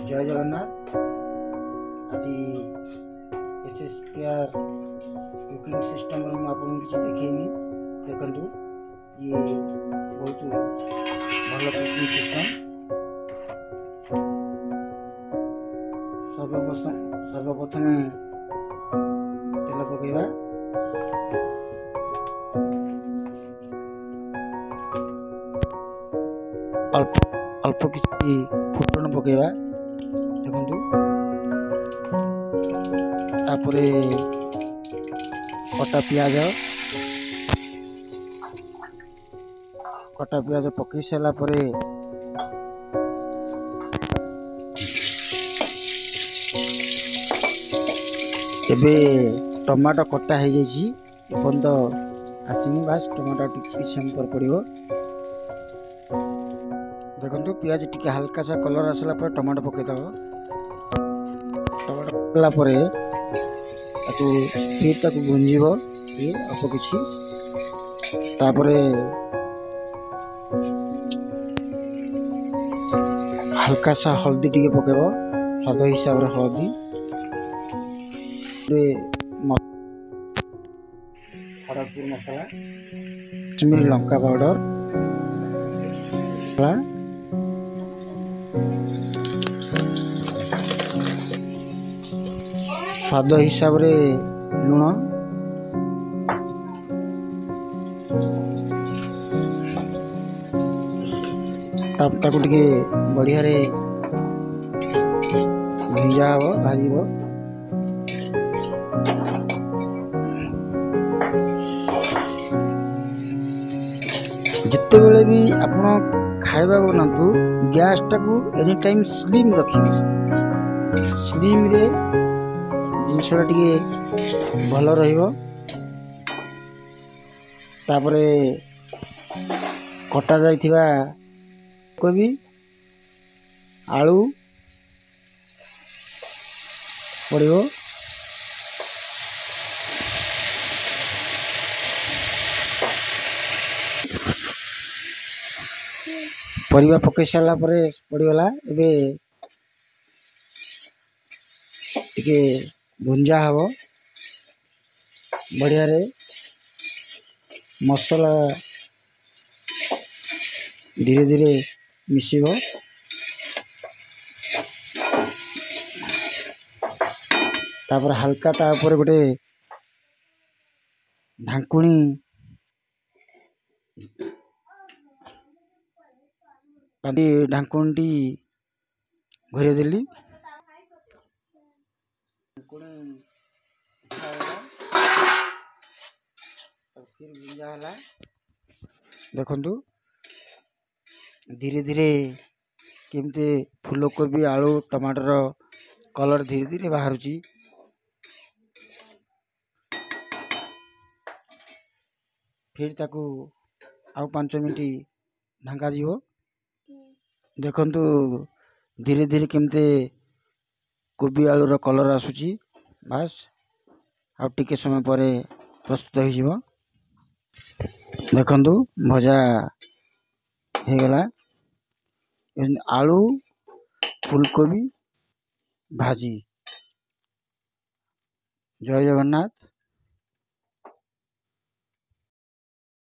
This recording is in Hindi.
जय जगन्नाथ। आज एसएसकेआर कुकिंग सिस्टम आपको किसी देखी देखु ये बहुत भल कुकिंग सिस्टम। सर्वप्रथम तेल पकेबा, अल्प किसी फुटण पकेबा देखु, तापरे कटा पियाज पकई सारा पर एबे टमाटो कटा हो जापर्यंत आसनी, बास टमाटो किसी समय पर पड़ो। देखो पियाज टिके हल्का सा कलर आसला पर टमाटो पकईदब। टमाटो पकला फिर ताकू गुंजीब ये अल्प किछि, तापरे हल्का सा हल्दी टिके पकेब, स्वाद हिसाब से हल्दी, खड़गपुर मसला, कश्मीरी लंका पाउडर, स्वाद हिसाब रे लुण, ताकू टिके बढ़िया रे भुजा हम भाजब। जिते बेले भी आपण खाଇବା बनातु गैस टाकू एनी टाइम स्लिम रखिए। स्लिम रे जिनसटा टिके भल रहिबो। तापरे कटा जाइथिबा कोबी, आलू पड़िबो, परिवा पकई सारा पर पड़गला। एबे टिके भुंजा हम बढ़िया रे, मसला धीरे धीरे मिसिब। तापर हल्का तापर गोटे ढांकुणी ढांकुणी घोरे देली। फिर भुंजा है देखु धीरे धीरे केमती फूलकोबी, आलू, टमाटर कलर धीरे धीरे बाहर। फिर ताकू आउ 5 मिनट ढंका जीवो। देखु धीरे धीरे केमती कोबी आलूर कलर आसूची, बास आ टिके समय पर प्रस्तुत हो। देखु भजा हो गला। आलू फूलकोबी भाजी। जय जगन्नाथ।